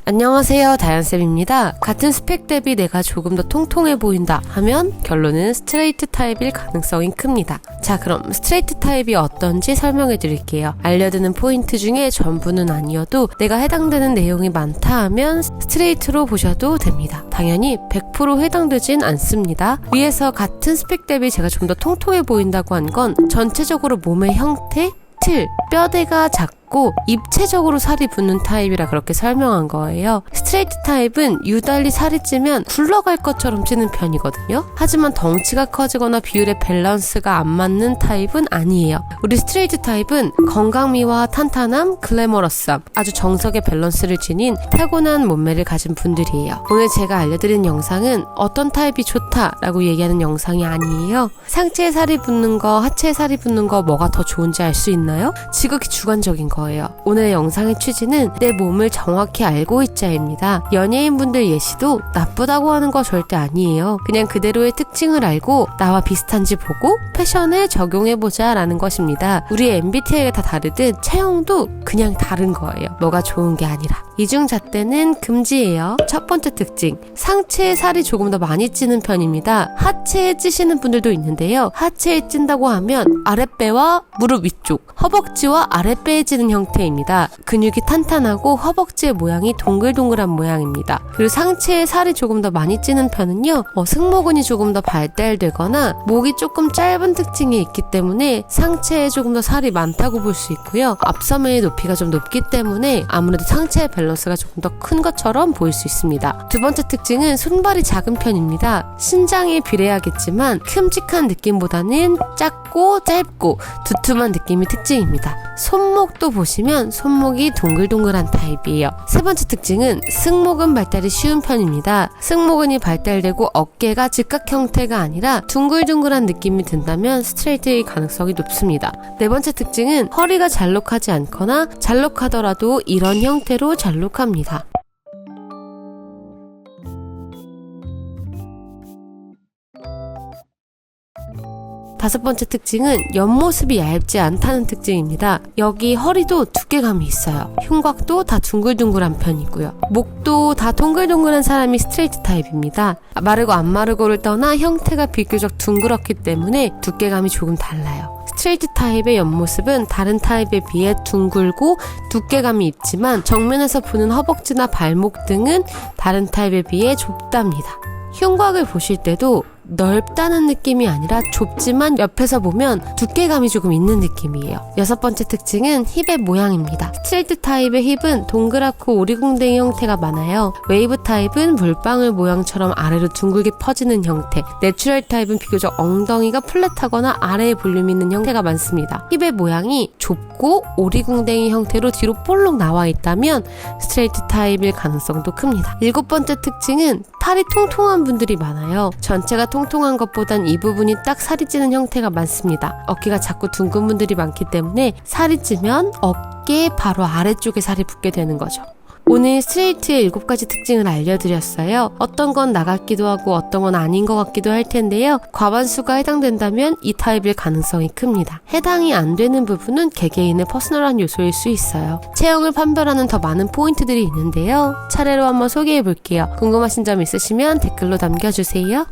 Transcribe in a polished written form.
안녕하세요, 다현쌤입니다. 같은 스펙 대비 내가 조금 더 통통해 보인다 하면 결론은 스트레이트 타입일 가능성이 큽니다. 자, 그럼 스트레이트 타입이 어떤지 설명해 드릴게요. 알려드는 포인트 중에 전부는 아니어도 내가 해당되는 내용이 많다 하면 스트레이트로 보셔도 됩니다. 당연히 100% 해당되진 않습니다. 위에서 같은 스펙 대비 제가 좀 더 통통해 보인다고 한 건 전체적으로 몸의 형태, 틀, 뼈대가 작고 입체적으로 살이 붙는 타입이라 그렇게 설명한 거예요. 스트레이트 타입은 유달리 살이 찌면 굴러갈 것처럼 찌는 편이거든요. 하지만 덩치가 커지거나 비율의 밸런스가 안 맞는 타입은 아니에요. 우리 스트레이트 타입은 건강미와 탄탄함, 글래머러스함, 아주 정석의 밸런스를 지닌 타고난 몸매를 가진 분들이에요. 오늘 제가 알려드린 영상은 어떤 타입이 좋다라고 얘기하는 영상이 아니에요. 상체에 살이 붙는 거, 하체에 살이 붙는 거 뭐가 더 좋은지 알 수 있나요? 지극히 주관적인 거예요. 오늘의 영상의 취지는 내 몸을 정확히 알고 있자입니다. 연예인분들 예시도 나쁘다고 하는 거 절대 아니에요. 그냥 그대로의 특징을 알고 나와 비슷한지 보고 패션에 적용해보자 라는 것입니다. 우리의 MBTI가 다 다르듯 체형도 그냥 다른 거예요. 뭐가 좋은 게 아니라. 이중잣대는 금지예요. 첫 번째 특징, 상체에 살이 조금 더 많이 찌는 편입니다. 하체에 찌시는 분들도 있는데요. 하체에 찐다고 하면 아랫배와 무릎 위쪽, 허벅지와 아랫배에 찌는 형태입니다. 근육이 탄탄하고 허벅지의 모양이 동글동글한 모양입니다. 그리고 상체에 살이 조금 더 많이 찌는 편은요, 승모근이 조금 더 발달되거나 목이 조금 짧은 특징이 있기 때문에 상체에 조금 더 살이 많다고 볼 수 있고요. 앞섬의 높이가 좀 높기 때문에 아무래도 상체의 밸런스가 조금 더 큰 것처럼 보일 수 있습니다. 두 번째 특징은 손발이 작은 편입니다. 신장에 비례하겠지만 큼직한 느낌보다는 작고 짧고 두툼한 느낌이 특징입니다. 손목도 보시면 손목이 동글동글한 타입이에요. 세 번째 특징은 승모근 발달이 쉬운 편입니다. 승모근이 발달되고 어깨가 직각 형태가 아니라 둥글둥글한 느낌이 든다면 스트레이트의 가능성이 높습니다. 네 번째 특징은 허리가 잘록하지 않거나 잘록하더라도 이런 형태로 잘록합니다. 다섯 번째 특징은 옆모습이 얇지 않다는 특징입니다. 여기 허리도 두께감이 있어요. 흉곽도 다 둥글둥글한 편이고요. 목도 다 동글동글한 사람이 스트레이트 타입입니다. 마르고 안 마르고를 떠나 형태가 비교적 둥그렇기 때문에 두께감이 조금 달라요. 스트레이트 타입의 옆모습은 다른 타입에 비해 둥글고 두께감이 있지만 정면에서 보는 허벅지나 발목 등은 다른 타입에 비해 좁답니다. 흉곽을 보실 때도 넓다는 느낌이 아니라 좁지만 옆에서 보면 두께감이 조금 있는 느낌이에요. 여섯 번째 특징은 힙의 모양입니다. 스트레이트 타입의 힙은 동그랗고 오리궁뎅이 형태가 많아요. 웨이브 타입은 물방울 모양처럼 아래로 둥글게 퍼지는 형태, 내추럴 타입은 비교적 엉덩이가 플랫하거나 아래에 볼륨이 있는 형태가 많습니다. 힙의 모양이 좁고 오리궁뎅이 형태로 뒤로 볼록 나와 있다면 스트레이트 타입일 가능성도 큽니다. 일곱 번째 특징은 팔이 통통한 분들이 많아요. 전체가 통통한 것보단 이 부분이 딱 살이 찌는 형태가 많습니다. 어깨가 작고 둥근 분들이 많기 때문에 살이 찌면 어깨 바로 아래쪽에 살이 붙게 되는 거죠. 오늘 스트레이트의 7가지 특징을 알려드렸어요. 어떤 건 나 같기도 하고 어떤 건 아닌 것 같기도 할 텐데요. 과반수가 해당된다면 이 타입일 가능성이 큽니다. 해당이 안 되는 부분은 개개인의 퍼스널한 요소일 수 있어요. 체형을 판별하는 더 많은 포인트들이 있는데요. 차례로 한번 소개해 볼게요. 궁금하신 점 있으시면 댓글로 남겨주세요.